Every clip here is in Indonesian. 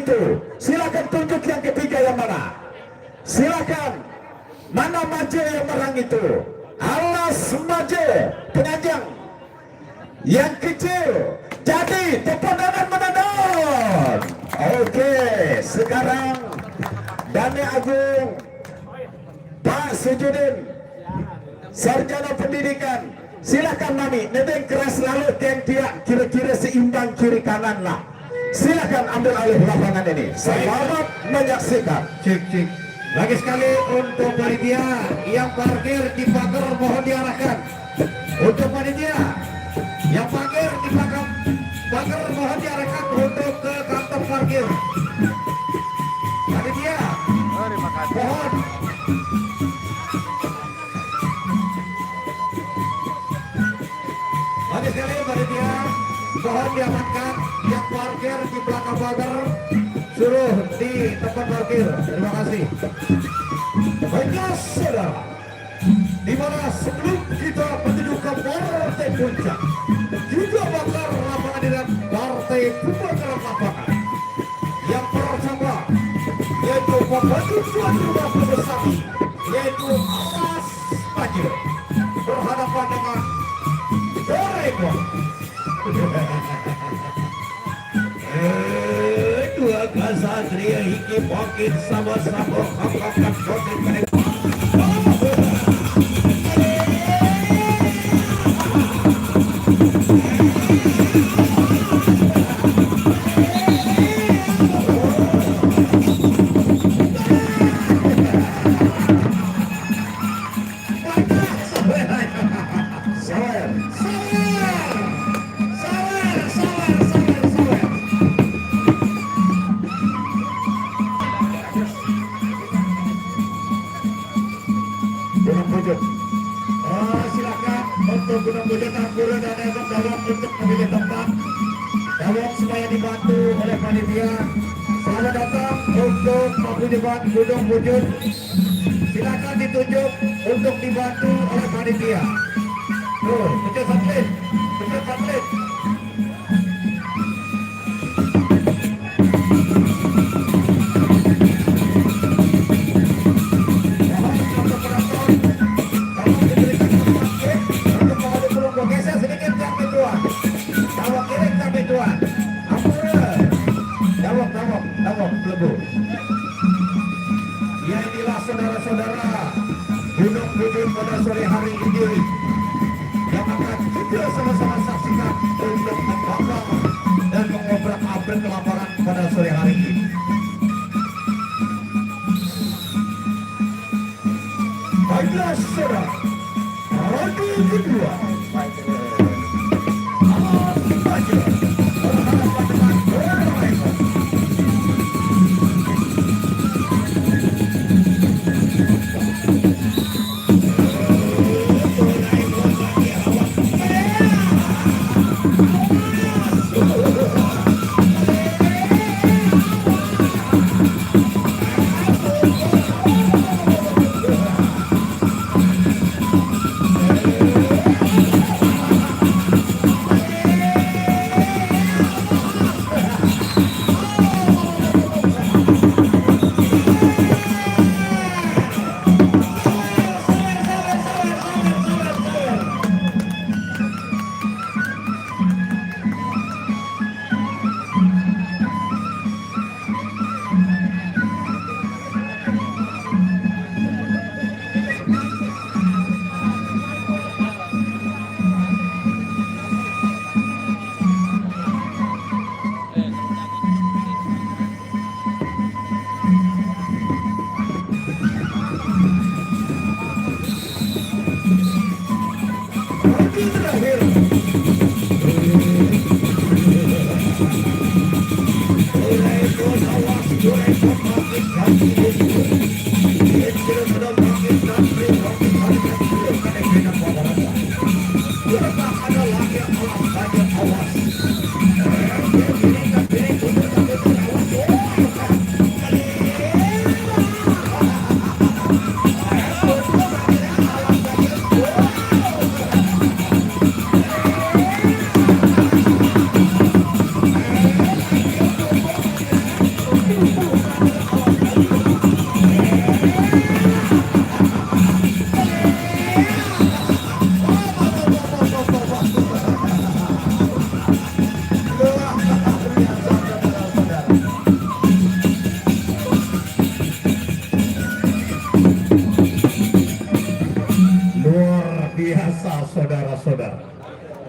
itu. Silakan tunjuk yang ketiga yang mana. Silakan. Mana Maje yang merang itu? Alas Maje penajam yang kecil. Jadi tepanan menadon. Oke, sekarang Dani Agung, Pak Sujudin, Sarjana Pendidikan. Silakan Mami, nebeng keras lalu yang kira-kira seimbang kiri kanan lah. Silakan ambil alih lapangan ini. Selamat menyaksikan. Cik. Lagi sekali untuk panitia yang parkir di pagar mohon diarahkan. Untuk panitia yang parkir di belakang pagar mohon diarahkan untuk ke kantong parkir. Panitia, mohon. Lagi sekali panitia mohon diamankan yang parkir di belakang pagar. Suruh di tempat parkir. Terima kasih. Baiklah saudara, Di mana sebelum kita menuju ke partai puncak juga bakar lapangan dengan partai pembakaran lapangan. Yang pertama yaitu pembantu tuan rumah Pembesari, yaitu Alas Maju berhadapan dengan Doraemon. dua kasatria hiki bangkit sama-sama angkat kotek mereka. Silakan untuk Gunung Bujut Guru dan Evan Dawang untuk memilih tempat. Dawang supaya dibantu oleh panitia. Selamat datang untuk paguyuban Gunung Bujut. Silakan ditunjuk untuk dibantu oleh panitia. Tuh, pencet satelit. Ya inilah saudara-saudara Gunung Bujut pada sore hari ini yang akan kita sama-sama saksikan untuk membakar dan mengobrak-abrik lapangan pada sore hari ini. Baiklah saudara, ronde kedua. Alas Maju berhadapan dengan Doraemon.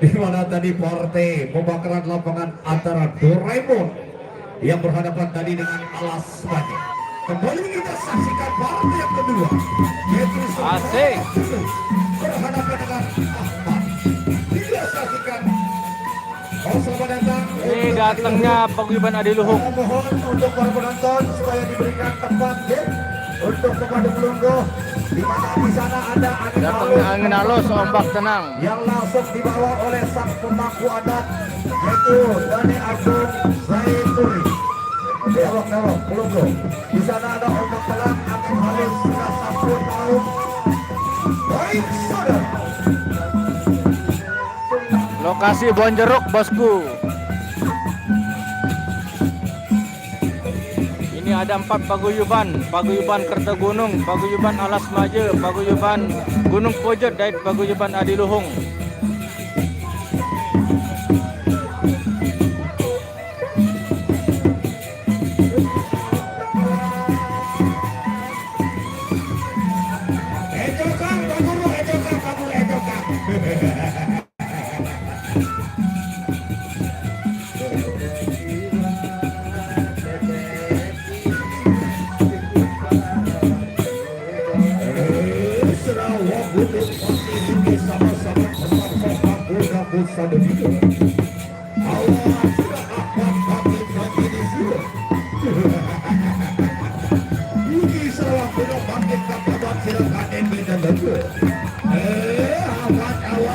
di mana tadi Forte pembakaran lapangan antara Doraemon yang berhadapan tadi dengan Alas Maju. Kembali kita saksikan partai yang kedua, yaitu Asik. berhadapan dengan Ahmad. Kita saksikan. Oh, selamat datang. Ini datangnya Paguyuban Adiluhung. Mohon untuk para penonton supaya diberikan tempat ya, untuk pemadam Lungguh, di mana di sana ada Datangnya angin halus, ombak tenang. yang langsung dibawa oleh sang pemangku adat, yaitu Dani Agung Zaituri. Belok Lungguh. Di sana ada ombak tenang, angin halus sudah 10 tahun. Baik saudara. Lokasi Bonjeruk, bosku. Ini ada 4 paguyuban: Paguyuban Kertagunung, Paguyuban Alas Maje, Paguyuban Gunung Pojot, dan Paguyuban Adiluhung.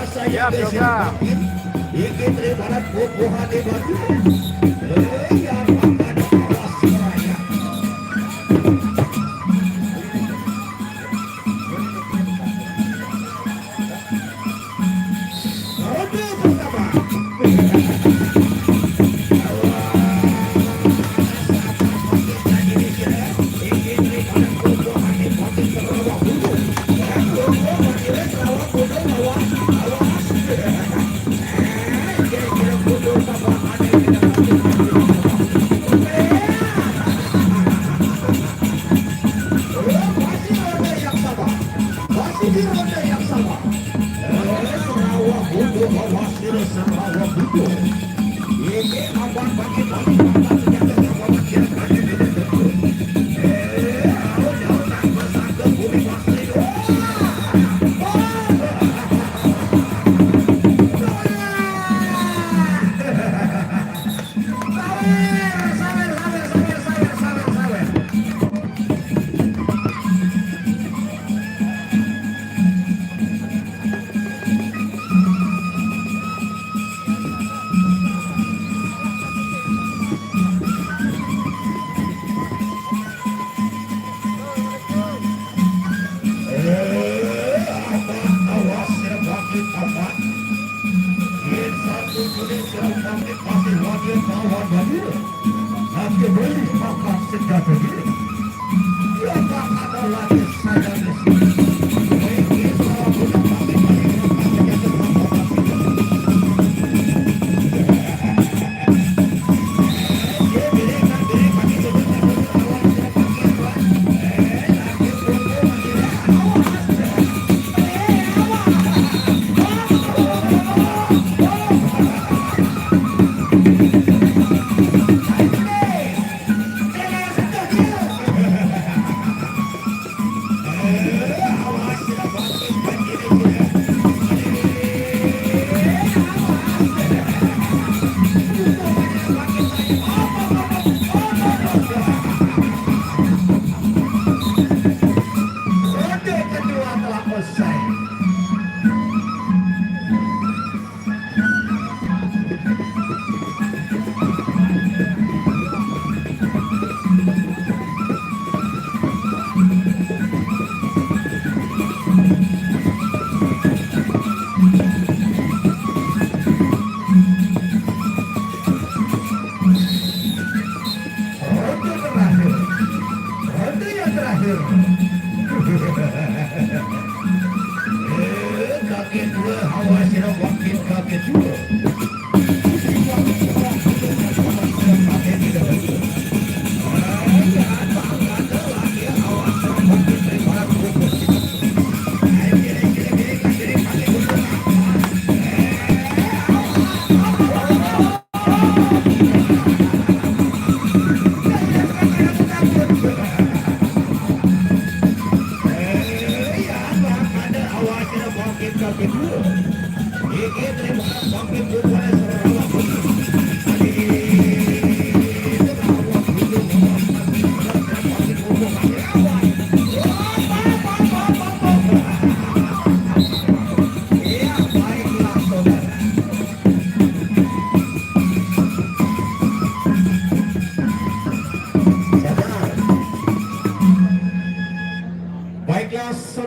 Siap, Yoga.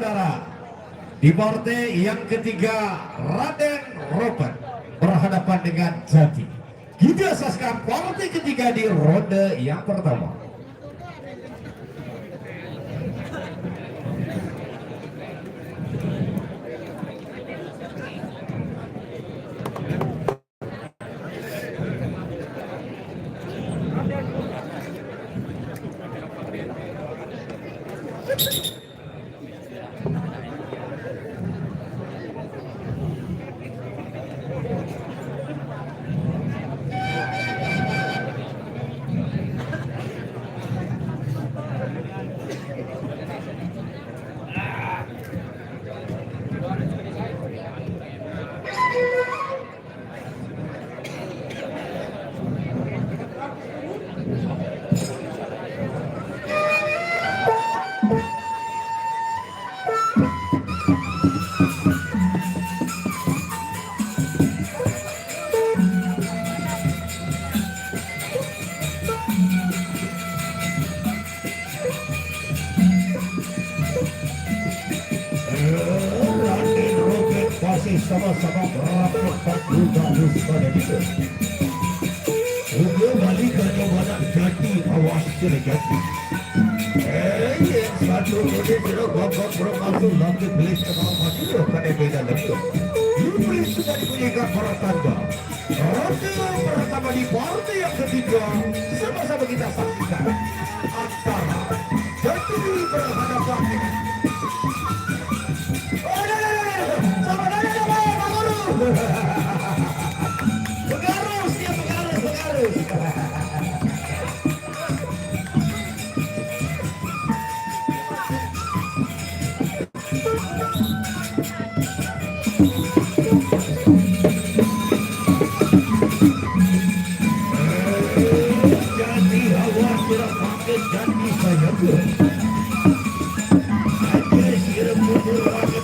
saudara. Di partai yang ketiga Raden Robert berhadapan dengan Jati. Kita saksikan partai ketiga di ronde yang pertama. Raden Robert masih sama-sama merapat juga pada itu. Udah balik ke mana Jati, awas kira Jati. Satu kode kira gogok bermasuk nanti beli sekarang masuk kan beda lagi. Ini sudah diberikan para tanda. Ronde pertama di partai yang ketiga sama-sama kita saksikan antara Jati berhadapan dengan Pegarus, dia pegarus. Jadi awas kira pakai jadi saya tuh. Ada kira mundur lagi.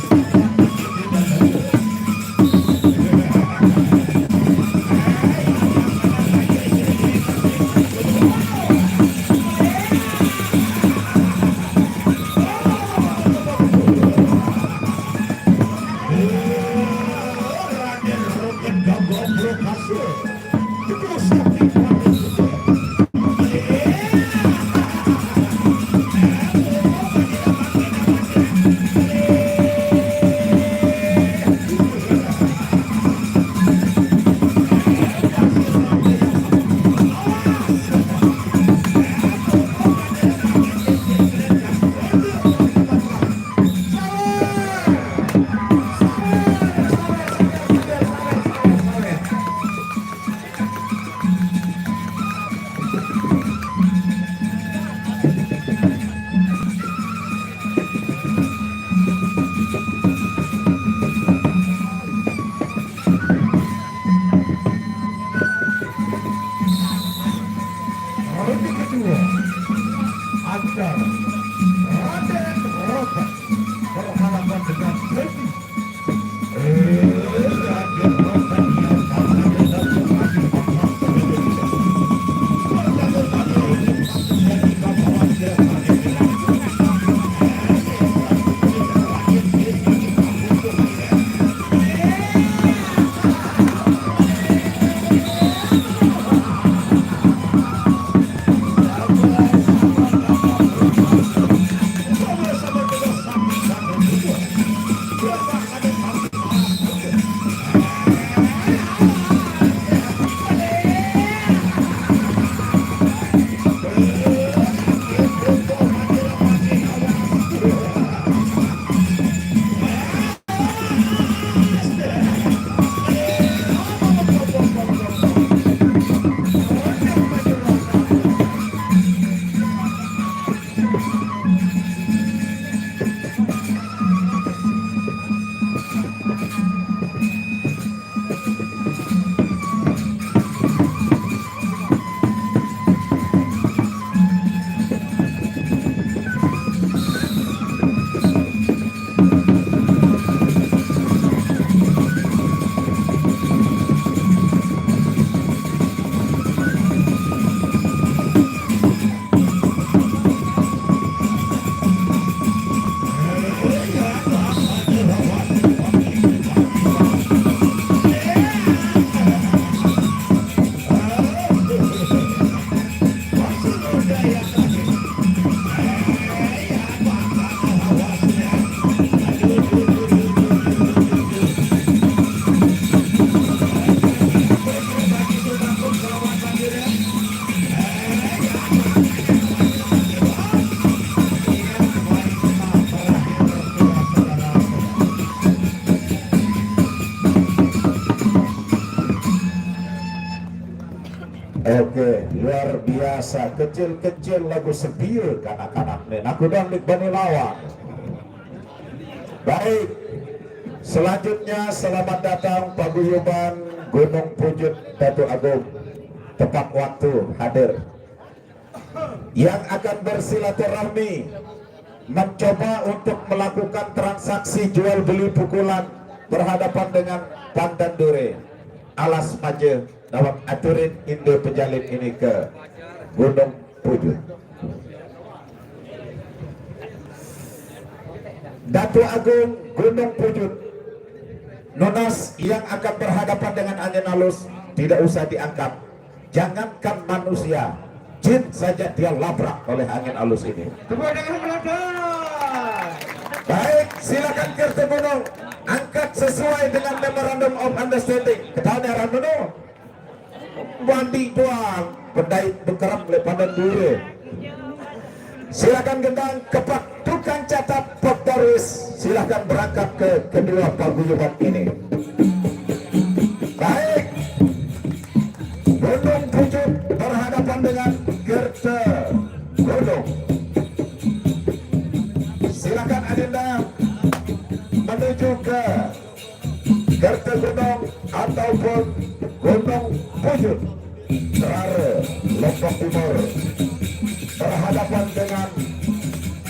Oke, luar biasa. Kecil-kecil lagu sepiul kanak-kanak nih. Aku dang di Bani Lawang. Baik. Selanjutnya selamat datang paguyuban Gunung Pujut Datu Agung. Tepat waktu hadir. Yang akan bersilaturahmi mencoba untuk melakukan transaksi jual beli pukulan berhadapan dengan Pandan Dure Alas Maje. Dawat aturin Indo Pejalin ini ke Gunung Pujut. Datu Agung Gunung Pujut. Nonas yang akan berhadapan dengan angin halus tidak usah diangkat. Jangankan manusia, jin saja dia labrak oleh angin halus ini. Baik, silakan Kerta Gunung angkat sesuai dengan Memorandum of Understanding. Ketahuan Randono. Bandi buang pedai bergerak oleh Pandan Dure. Silakan gendang kepak tukang catat Pak Darwis. Silakan berangkat ke kedua paguyuban ini. Baik, Gunung Pujut berhadapan dengan Kerta Gunung. Silakan Adinda menuju ke Kerta Gunung ataupun Gunung Pujut. Terare Lombok Timur berhadapan dengan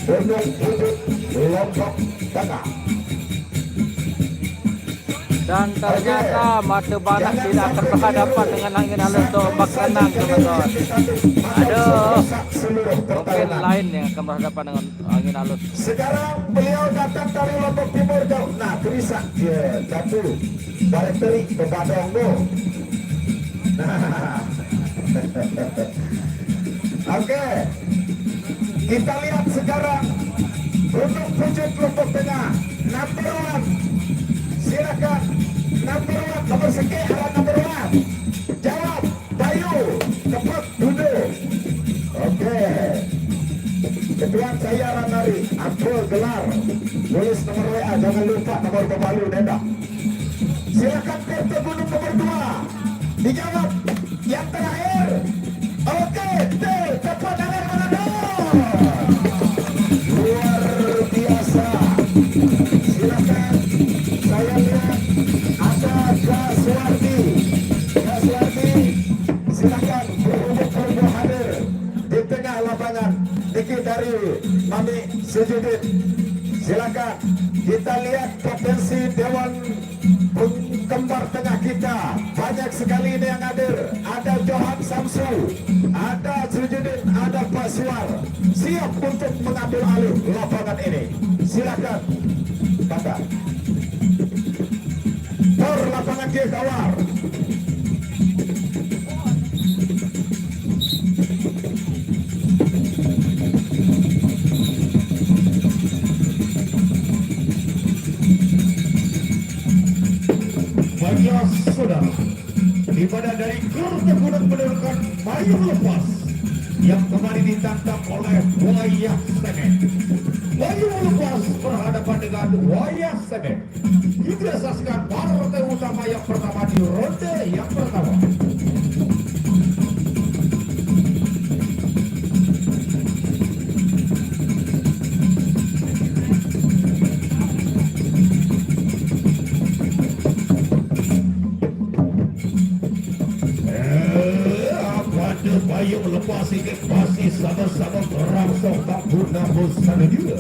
Gunung Pujut Lombok Tengah. Dan ternyata Mata Banak tidak akan berhadapan dengan angin halus atau ombak tenang, teman-teman. Aduh, mungkin lain yang akan berhadapan dengan angin halus. Sekarang beliau datang dari Lombok Timur jauh. Nah, Krisak dia jatuh balik teri ke Badong tu. Nah. Oke, kita lihat sekarang Gunung Pujut Lombok Tengah number 1. Silakan number 1 nomor segi arah number 1. Jawab Bayu cepat duduk. Oke, ketua saya Ranari ambil gelar tulis nomor WA, jangan lupa nomor pemalu Neda. Silakan Kerta Gunung nomor 2 dijawab yang terakhir. Oke, cepat dengar mana luar biasa. Silakan, saya lihat ada Kaswardi. Silakan berhubung hadir di tengah lapangan. Dikit dari Mami Sujudin. Silakan kita lihat potensi Dewan Kembar Tengah kita. Banyak sekali ini yang hadir. Ada Johan Samsu, ada Sujudin, ada Pak Suar. Siap untuk mengambil alih lapangan ini. Silakan Bapak. Por lapangan dia kawar. Baiklah saudara, di mana dari Kerta Gunung menurunkan payung lepas yang kembali ditangkap oleh Wayah Senen. Payung lepas berhadapan dengan Wayah Senen. Kita saksikan partai utama yang pertama di ronde yang pertama. Payung lepas ini masih sama-sama berangsang tak guna bosan juga.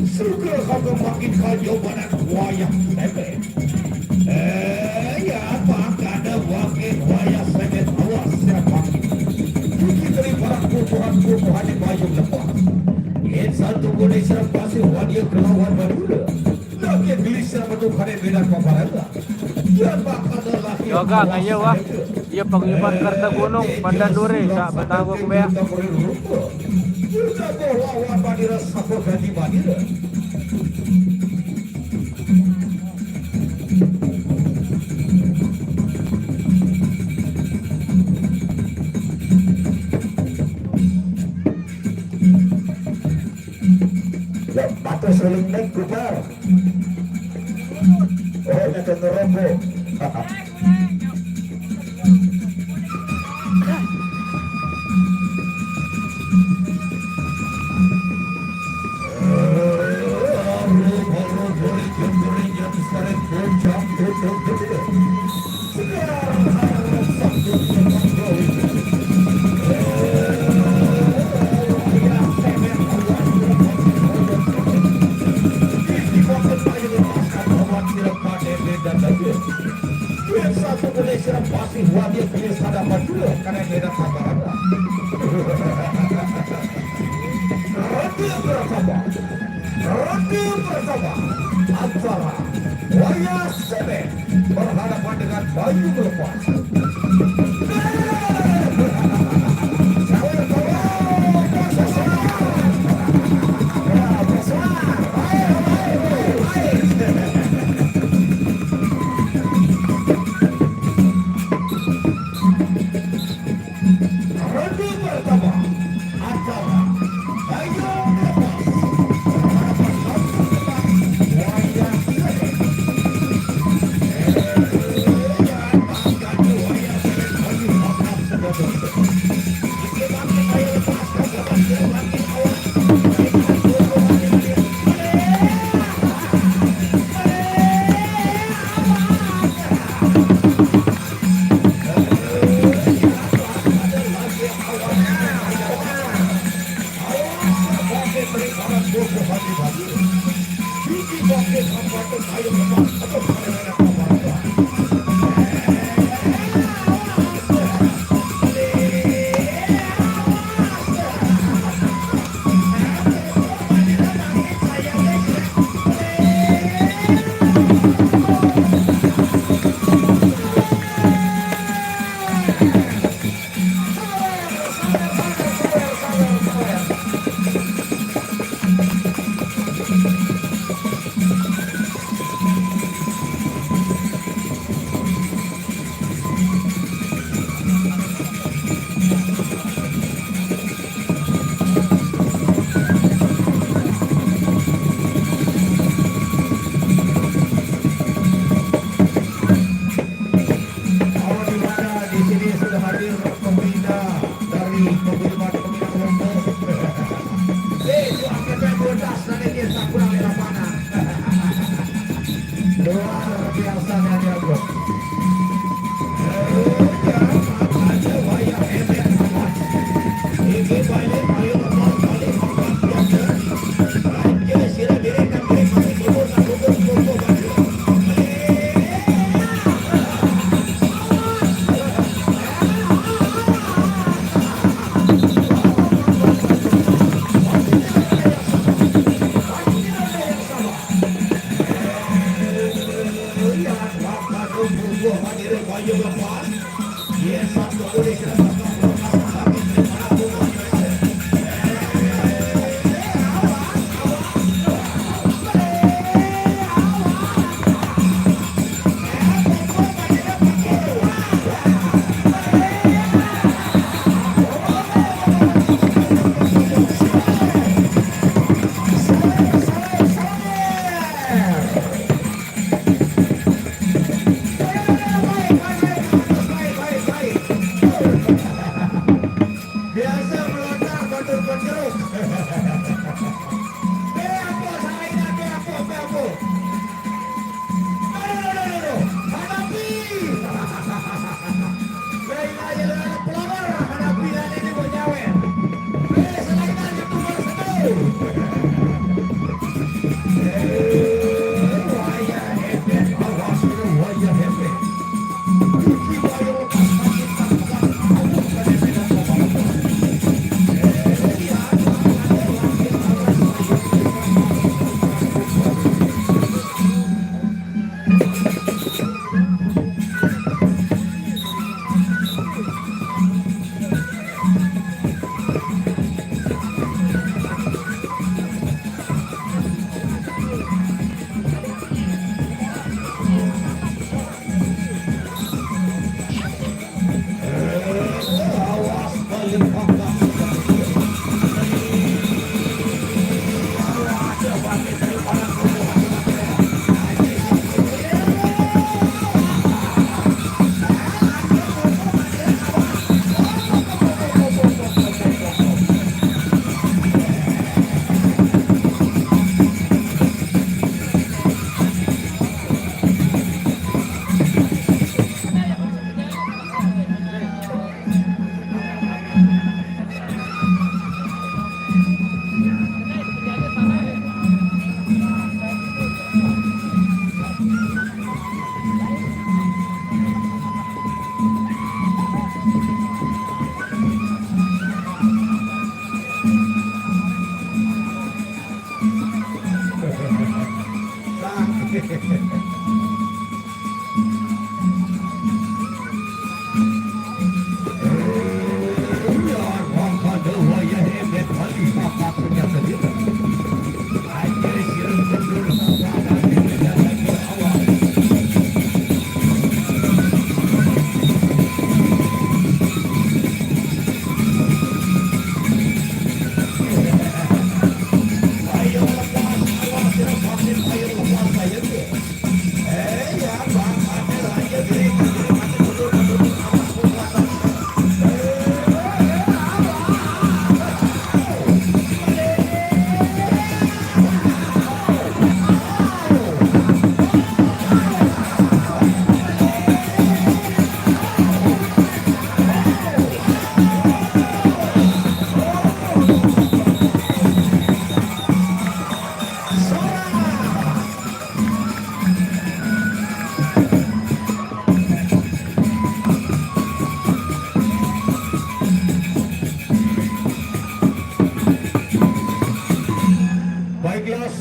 Suka kau makin kaya badan Wayah Senen. Ya apa ada wakil Wayah Senen awas siapa? Cuci dari barang kumpulan di payung lepas. Ini satu boleh serap pasir wadia kelawan badula. Lagi beli serap betul kare beda paparanga. Jangan bakal lelaki. Yoga ngayo wah. Ia paguyuban Kerta Gunung Pandan Dure sa Batagong Bea. Juga lawan Badira Sapo ganti Badira. Ya, batu seling naik kupar. Oh, ini ke nerombo. Antara Waya Sebe berhadapan dengan Bayu Melepas. Ronde pertama antara Bayu Melepas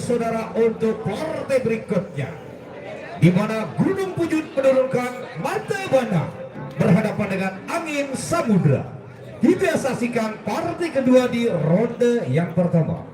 saudara untuk partai berikutnya, di mana Gunung Pujut menurunkan Mata Bana berhadapan dengan Angin Samudra. Kita saksikan partai kedua di ronde yang pertama.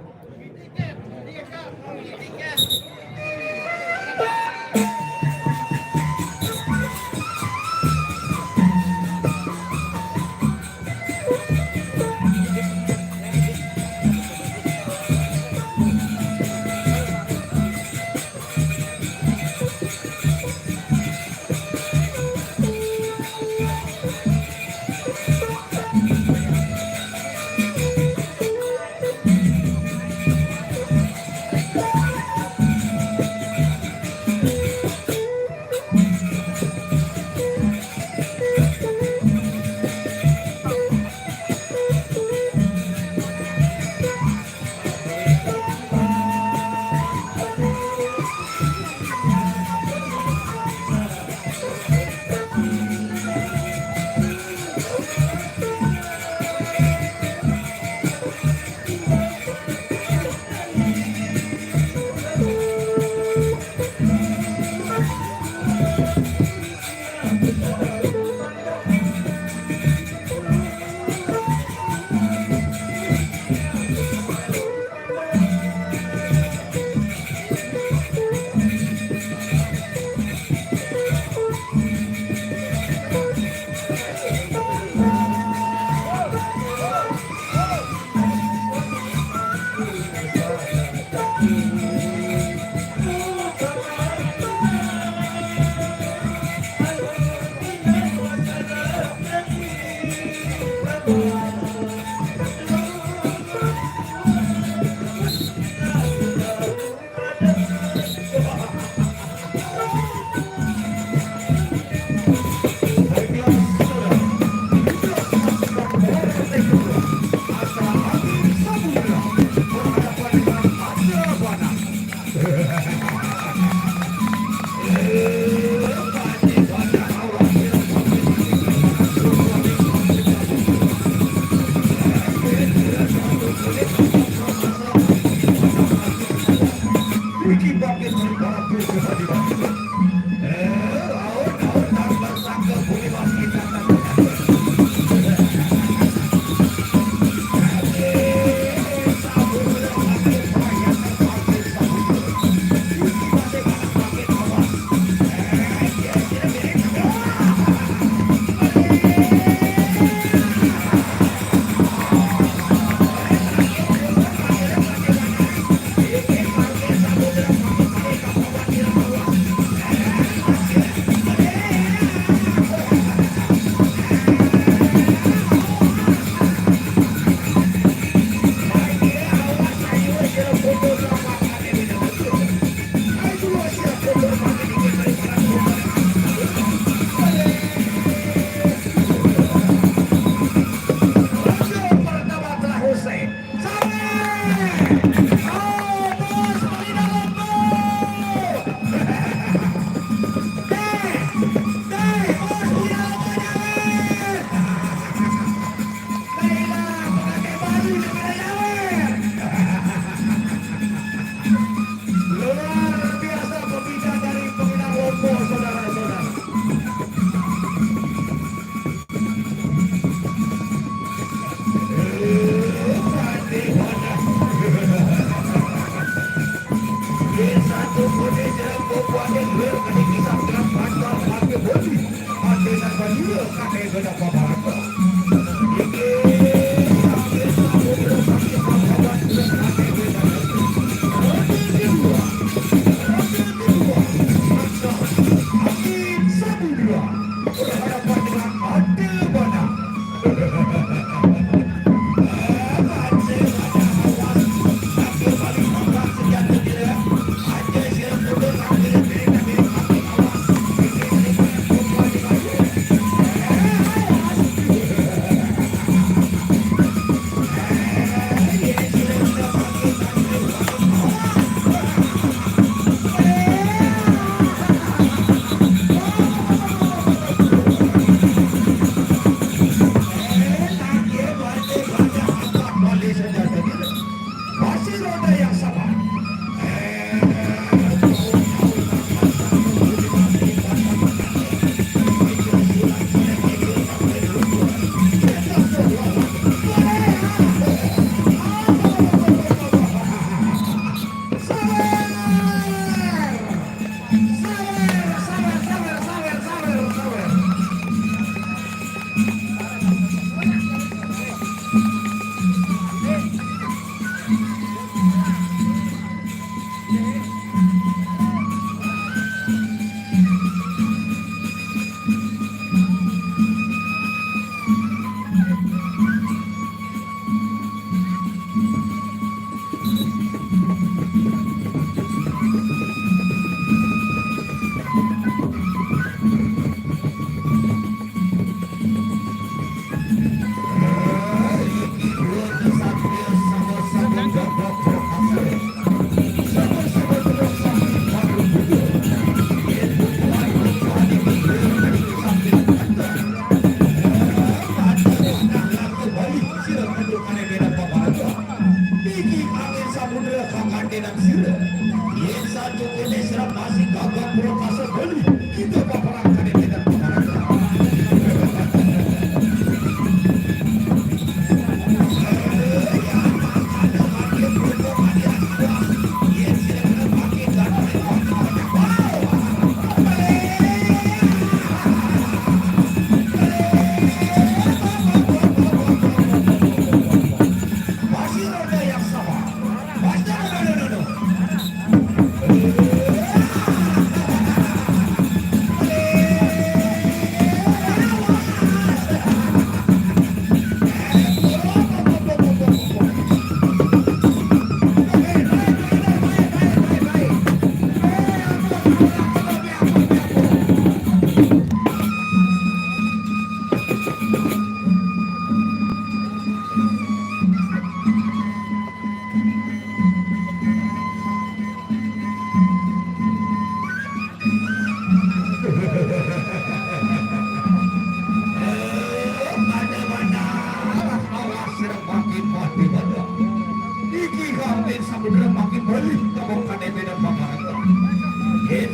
Minang Sira. Yang satu kode serap masih gagap prokasa beli. Kita paparangkan di Medan Paparangka. Masih roda yang sama. Masih roda.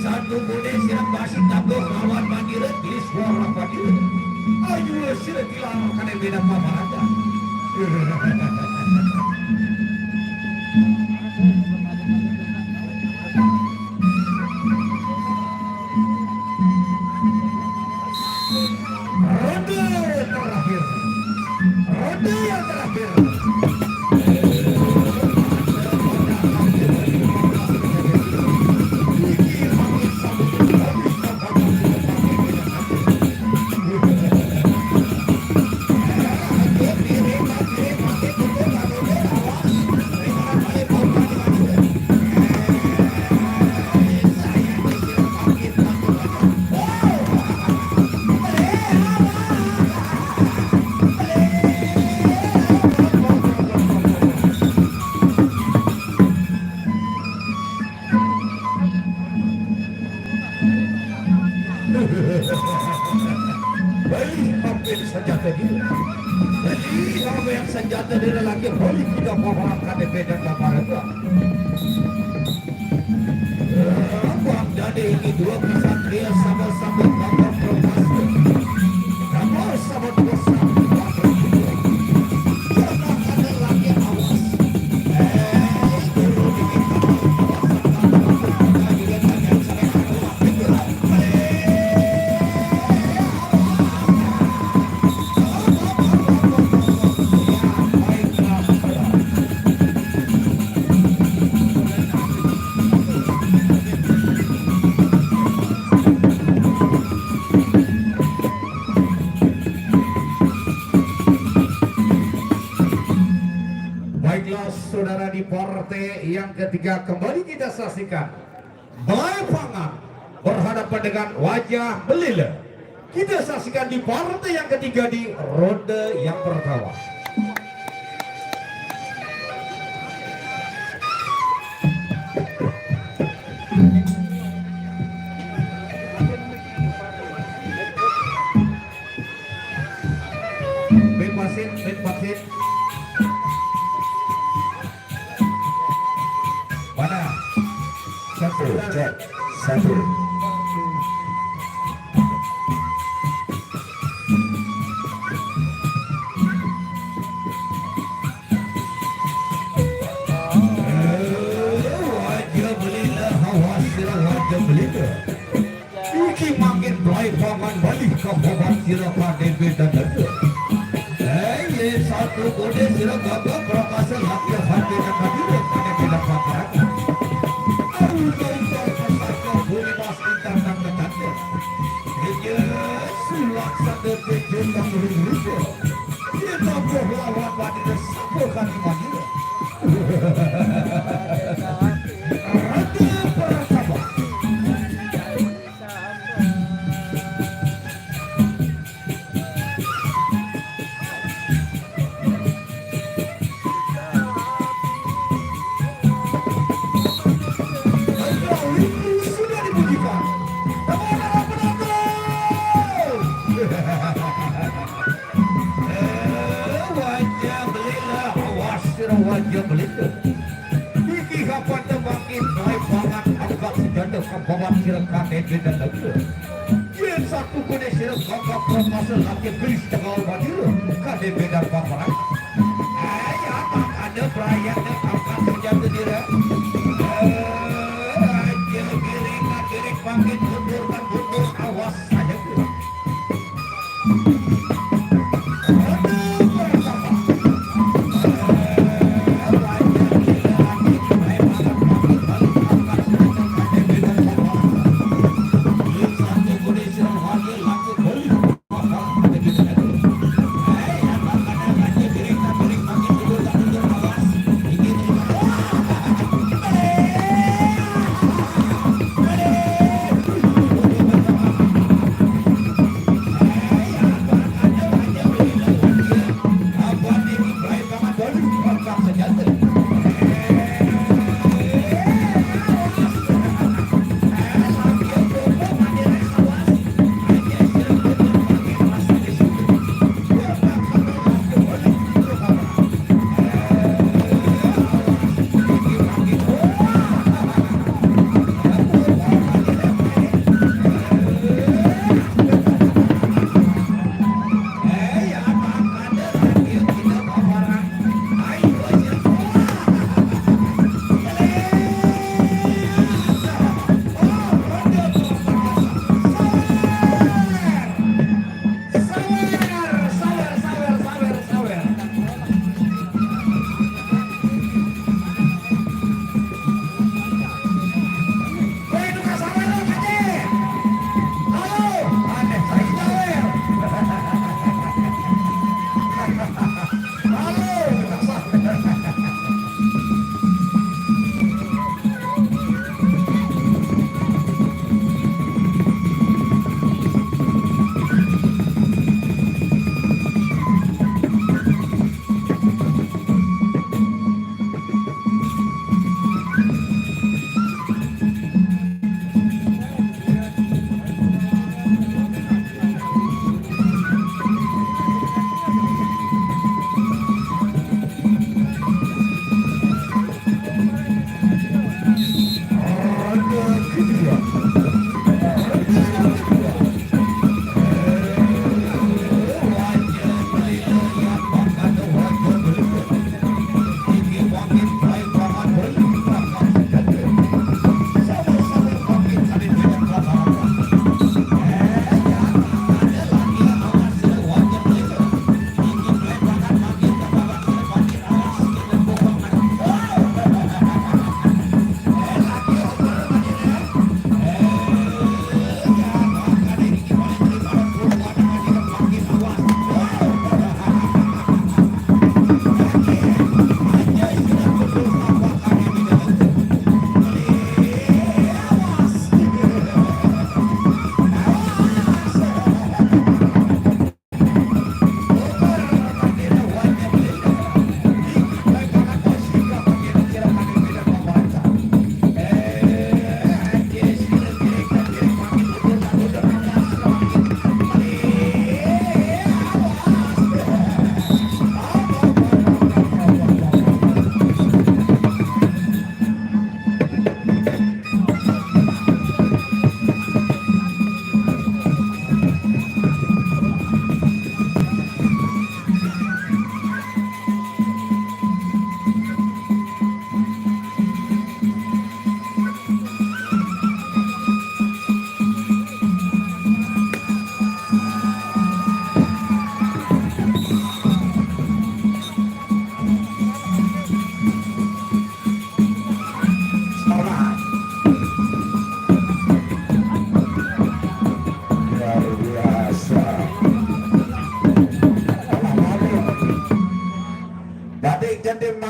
Satu boleh siram basi tabung lawan mandiri di suara mandiri. Ayo siram kilang kan beda paparangka. Ronde terakhir. Ronde yang terakhir. Beli hampir senjata dia. Beli hampir senjata dia lagi. Beli kita paparangkan di Medan Paparangka. Abang jadi ini dua kesatria sama-sama bakal prokasa. Sama-sama dosa. Jangan lagi awas. Baiklah saudara, di partai yang ketiga kembali kita saksikan Balai Pangan berhadapan dengan Wajah Belila. Kita saksikan di partai yang ketiga di ronde yang pertama. Bebasin. Mana? Satu. Wajah Belila, wajah Belila. Iki makin Balai Pangan balik ke Bobat Sirapan DB dan Dada. Satu kode sila gagap prokasa laki hati dan hadir pada Medan Paparangka. Boleh mas intang ketanda. Dia sulak satu pejun yang berusaha. Dia tak lawan pada satu kali mandiri. Ratu Perasaba. Wajah Belila, Iki kapan bawa sirap kakek dan lagi. Yang satu kode sirap kakak profesor laki beris tengah badir kakek dan bapak. Ayah ada perayaan kakak terjatuh diri. Kiri pangkit mundur awas saja.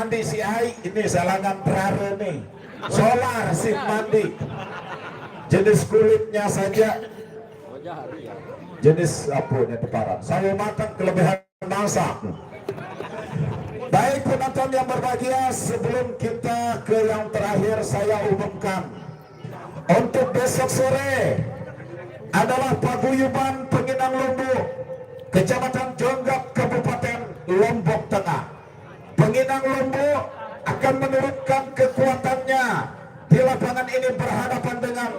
mandi si Ai ini salangan terakhir nih, solar si mandi, jenis kulitnya saja, jenis apa teparan, saya makan kelebihan masak. Baik penonton yang berbahagia, sebelum kita ke yang terakhir saya umumkan untuk besok sore adalah paguyuban Penginang Lombok, Kecamatan Jonggap, Kabupaten Lombok Tengah. Penginang Lombok akan menurunkan kekuatannya di lapangan ini berhadapan dengan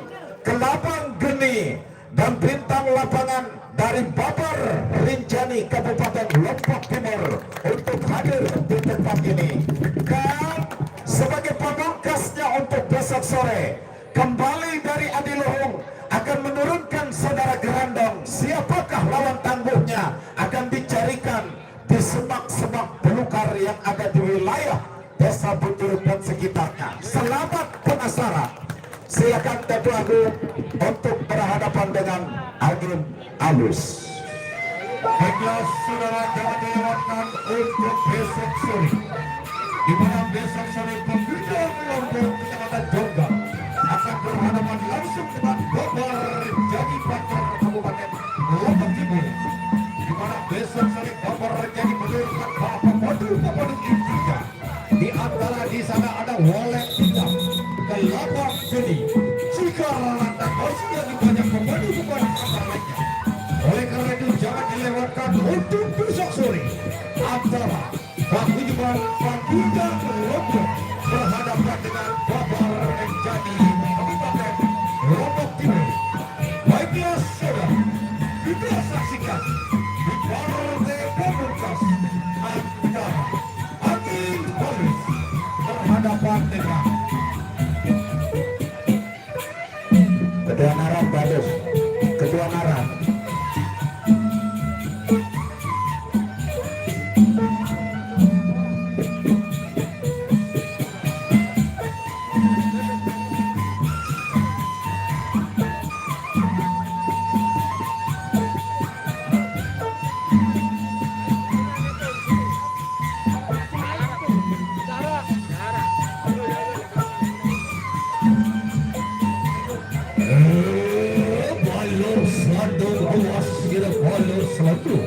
Kelabang Geni dan bintang lapangan dari Babar Rinjani Kabupaten Lombok Timur untuk hadir di tempat ini. Dan sebagai pamungkasnya untuk besok sore, kembali dari Adiluhung akan menurunkan saudara Gerandong. Siapakah lawan tangguhnya akan dicarikan di semak-semak belukar yang ada di wilayah Desa Buturut dan sekitarnya. Selamat penasaran. Silakan Tetu Agung untuk berhadapan dengan Angin Alus. Baiklah saudara, jangan dilewatkan untuk besok sore, di mana besok sore pemuda Lombok Kecamatan Jongga akan berhadapan langsung dengan Babar Rinjani Banjar Kabupaten Lombok Timur, di mana besok sore Babar Rinjani menurunkan Papadu Intinya. Di antara di sana ada Walek Tiga, Kelabang Geni, Cikarang, dan masih lagi banyak pemadu antara lainnya. Oleh karena itu jangan dilewatkan untuk besok sore antara Paguyuban Pemuda Lombok berhadapan dengan Babar Rinjani Kabupaten Lombok Timur. Baiklah saudara, kita saksikan di partai pamungkas antara Angin Alus berhadapan dengan Kedua Naran bagus. Kedua Naran. Balur Selatu, awas kira balur Selatu.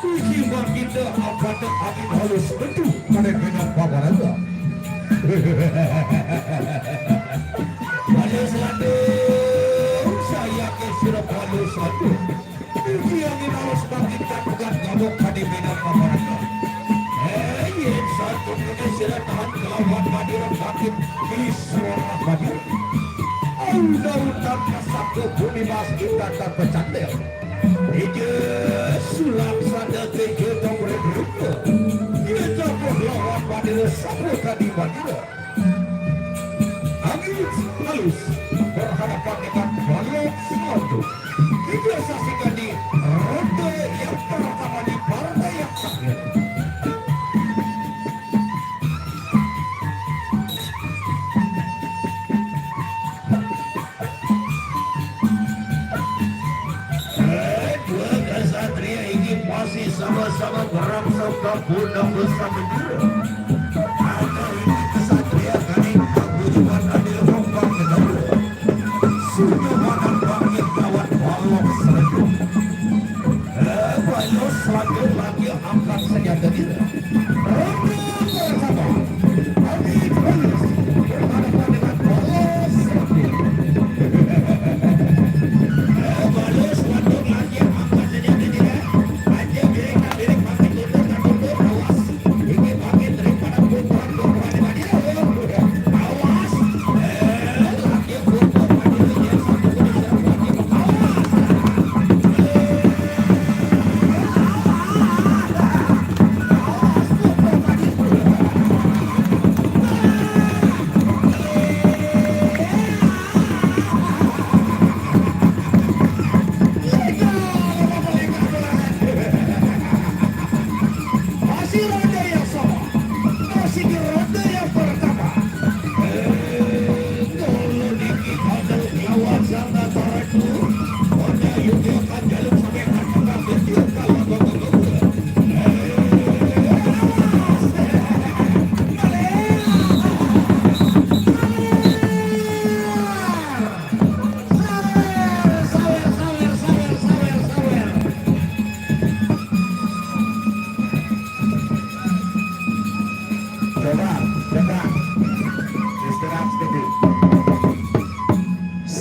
Ujian kita akan Angin Alus tentu pada dengan Babar aja. Balur Selatu, saya kira balur Selatu. Ujian Angin Alus bangkitkan bukan gabung pada dengan Babar aja. Yang satu ini sila tahan lawan Madura bangkit di suara Madura. Undang-undang satu bumi mas kita tak bercantil. Ije sulap sada keje tongre berupa. Kita pun lawan Madura satu tadi Madura. Angin Alus berhadapan dengan Balok Selatu. Kita saksikan di ronde yang pertama di partai yang terakhir. Masih sama-sama berangsur ke Gunung bersama juga. Ada ini kesatria kami Paguyuban Adiluhung Kedua. Sudah mana bangkit lawan Balok Selatu. Balok Selatu lagi angkat senjata kita. Ronde pertama, Angin Alus berhadapan dengan Balok Selatu. Balok Selatu lagi angkat senjata kita.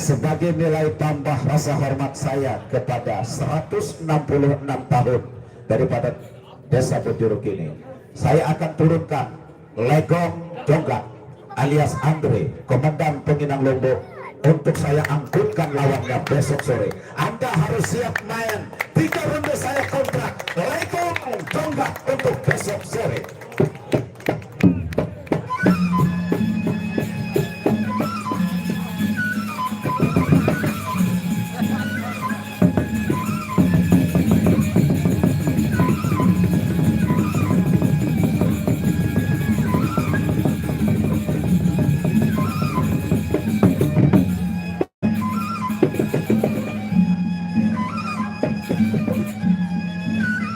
Sebagai nilai tambah rasa hormat saya kepada 166 tahun daripada Desa Buturut ini, saya akan turunkan Legong Jongga alias Andre, Komandan Penginang Lombok untuk saya angkutkan lawannya besok sore. Anda harus siap main 3 ronde, saya kontrak. Lekong tonggak untuk besok sore.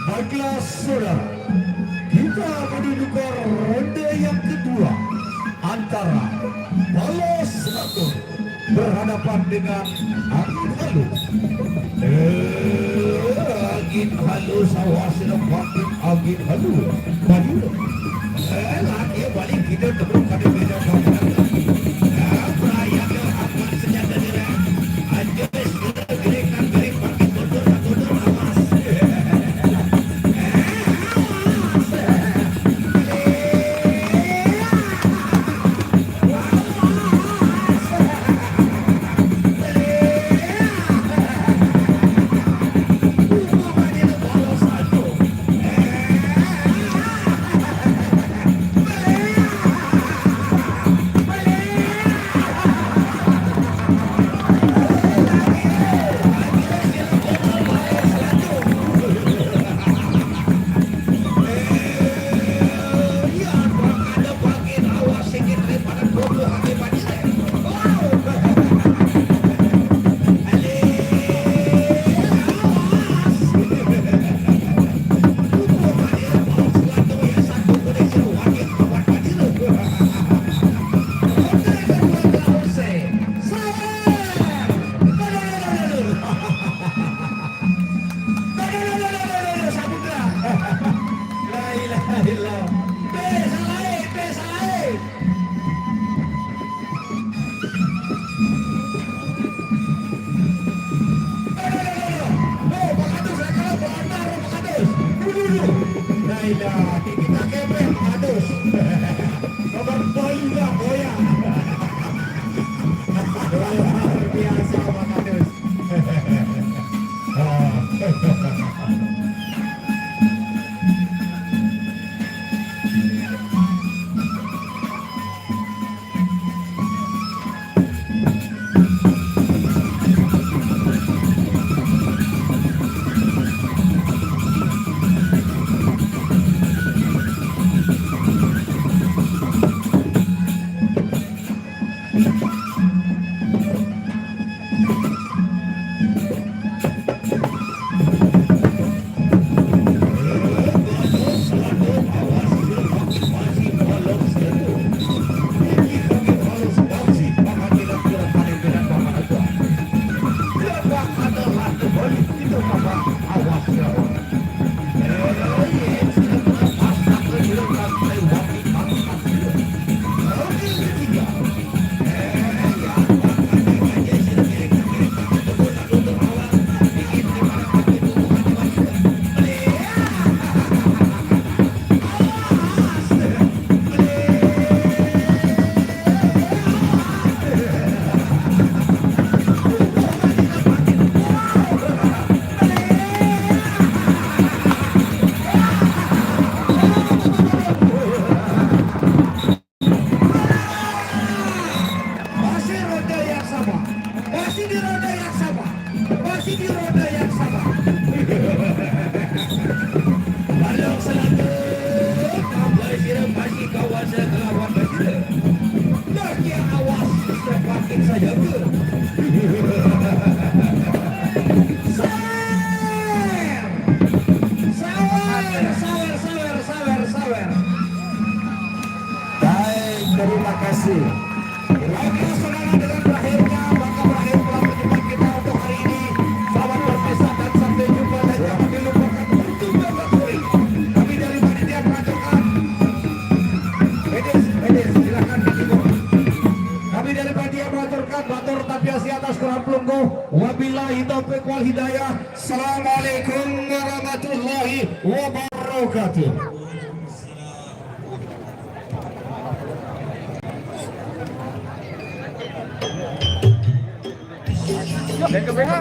Baiklah saudara, kita menuju ronde yang kedua antara Balos Ratu berhadapan dengan Angin Halus. Angin Halus, awas lempatin Angin Halus. Balik, lagi balik kita terus pada beda kawan. Perayaan akan senjata dia. Anjay sudah gerikan gerik pakai kotor awas. Kita kepeng adus. Nomor poin juga boya. Luar biasa Bang Adus. Terima kasih. Lagi saudara dengan berakhirnya maka berakhir pola perjumpaan kita untuk hari ini. Selamat berpisah dan sampai jumpa dan jangan dilupakan untuk berkori. Kami dari panitia pelacakan. Edis, silakan dikirim. Kami dari panitia pelacakan batur tapiasi atas kurang pelunggu. Wabillahi taufiq wal hidayah. Assalamualaikum warahmatullahi wabarakatuh. Dan ke BH.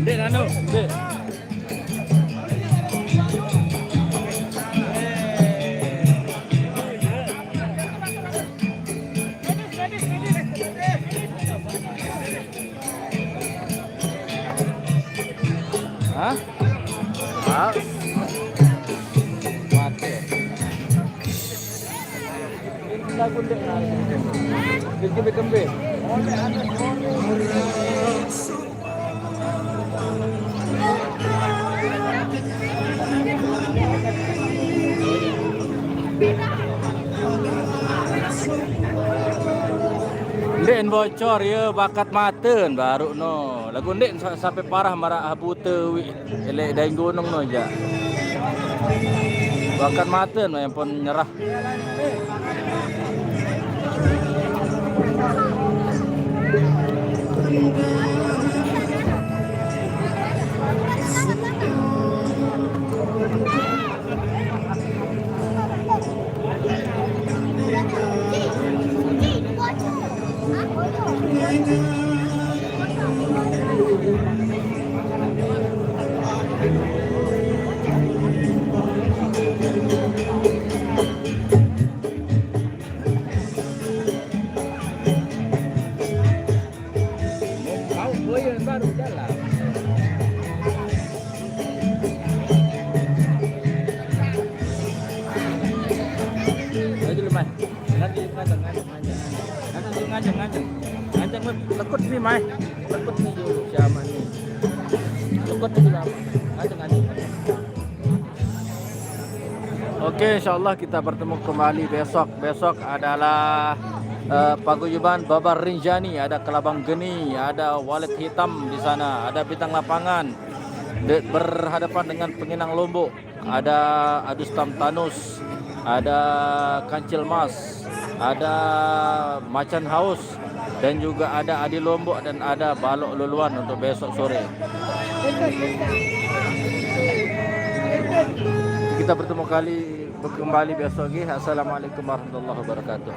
Dek anu, dek. Hah? Ah. Mati. Ini lagu dek nari. Kembe-kembe. Ndek bocor ya bakat maten baru no. Lagu ndek sampai parah marah buta wi elek daing gunung no ja. Bakat maten no yang pun nyerah. Mau boyan baru jalan. Ayo lemah. Nanti ngajak. Ngajak lekut ni mai. Lekut ni dulu siapa ni. Lekut ni lama. Ngajak. Oke, insyaallah kita bertemu kembali besok. Besok adalah paguyuban Babar Rinjani, ada Kelabang Geni, ada Walet Hitam di sana, ada bintang lapangan berhadapan dengan Penginang Lombok, ada Adus Tamtanus, ada Kancil Mas, ada Macan Haus, dan juga ada Adi Lombok dan ada Balok Luluan untuk besok sore. Kita bertemu kembali besok lagi. Assalamualaikum warahmatullahi wabarakatuh.